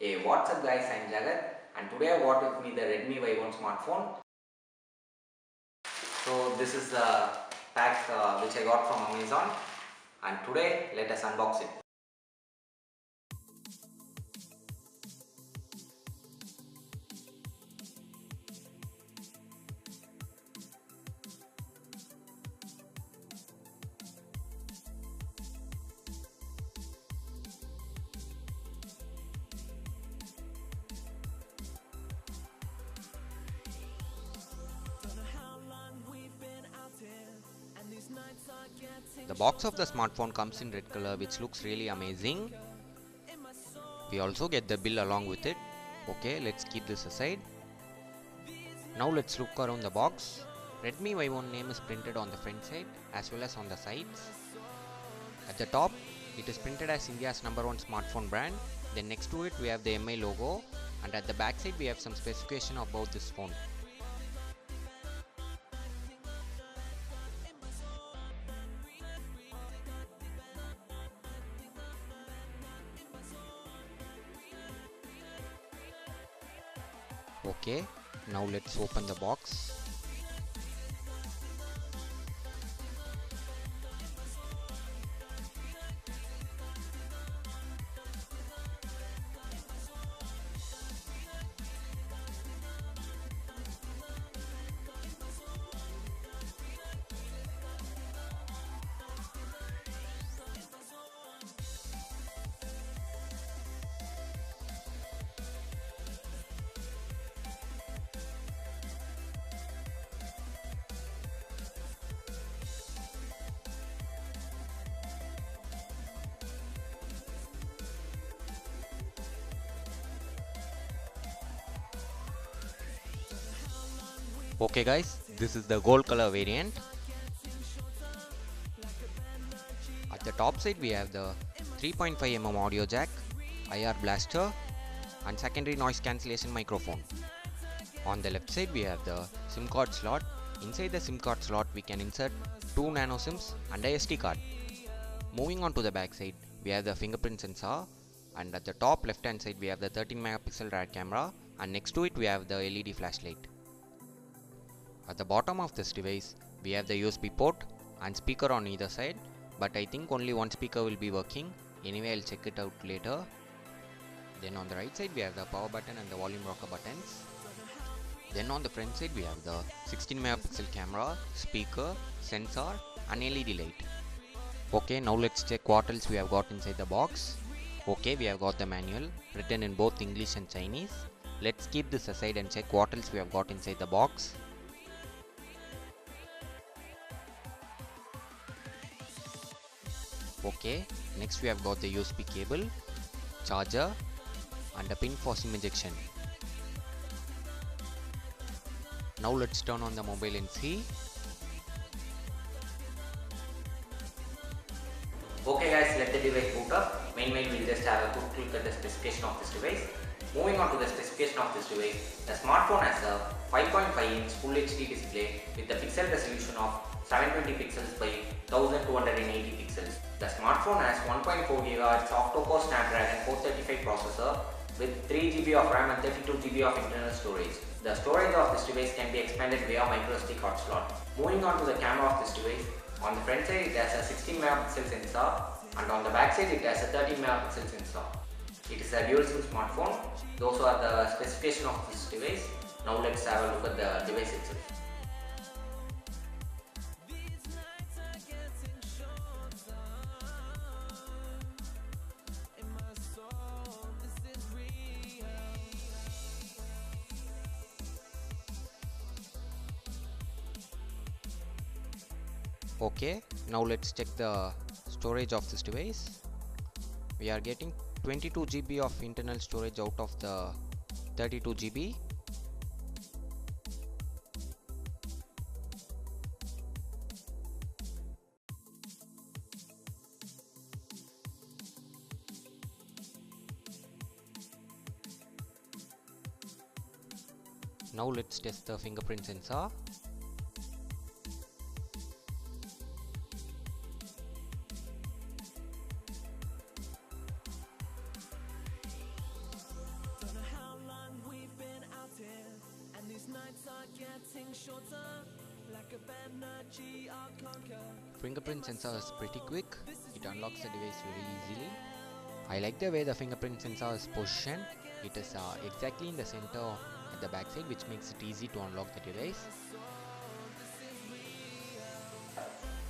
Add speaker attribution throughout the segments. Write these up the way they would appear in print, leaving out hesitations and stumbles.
Speaker 1: Hey, what's up guys, I'm Jagath and today I brought with me the Redmi Y1 smartphone. So this is the pack which I got from Amazon and today let us unbox it.
Speaker 2: The box of the smartphone comes in red color, which looks really amazing. We also get the bill along with it. Okay, let's keep this aside. Now let's look around the box. Redmi Y1 name is printed on the front side as well as on the sides. At the top, it is printed as India's #1 smartphone brand. Then next to it we have the MI logo, and at the back side we have some specification about this phone. Okay, now let's open the box. Okay guys, this is the gold color variant. At the top side we have the 3.5mm audio jack, IR blaster and secondary noise cancellation microphone. On the left side we have the SIM card slot. Inside the SIM card slot we can insert 2 nano SIMs and a SD card. Moving on to the back side we have the fingerprint sensor, and at the top left hand side we have the 13 megapixel rear camera, and next to it we have the LED flashlight. At the bottom of this device we have the USB port and speaker on either side, but I think only one speaker will be working. Anyway, I'll check it out later. Then on the right side we have the power button and the volume rocker buttons. Then on the front side we have the 16 megapixel camera, speaker, sensor and LED light. Okay, now let's check what else we have got inside the box. Okay, we have got the manual written in both English and Chinese. Let's keep this aside and check what else we have got inside the box. Okay, next we have got the USB cable, charger and a pin for SIM ejection. Now let's turn on the mobile and see.
Speaker 1: Okay guys, let the device boot up. Meanwhile, we'll just have a quick look at the specification of this device. Moving on to the specification of this device, the smartphone has a 5.5-inch Full HD display with a pixel resolution of 720 pixels by 1280 pixels. The smartphone has 1.4 GHz octa-core Snapdragon 435 processor with 3 GB of RAM and 32 GB of internal storage. The storage of this device can be expanded via microSD card slot. Moving on to the camera of this device, on the front side it has a 16 megapixel sensor and on the back side it has a 13 megapixel sensor. It is a dual SIM smartphone. Those are the specification of this device. Now let's have a look at the device itself.
Speaker 2: Okay, now let's check the storage of this device. We are getting 22 GB of internal storage out of the 32 GB. Now let's test the fingerprint sensor. Fingerprint sensor is pretty quick. It unlocks the device very easily. I like the way the fingerprint sensor is positioned. It is exactly in the center at the back side, which makes it easy to unlock the device.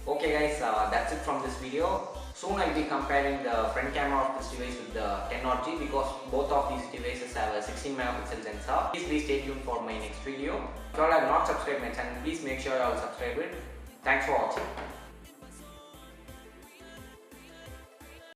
Speaker 1: Okay guys, that's it from this video. Soon I'll be comparing the front camera of this device with the 10G because both of these devices have a 16 megapixel sensor. Please stay tuned for my next video. If you all have not subscribed my channel, please make sure you all subscribe it. Thanks for watching.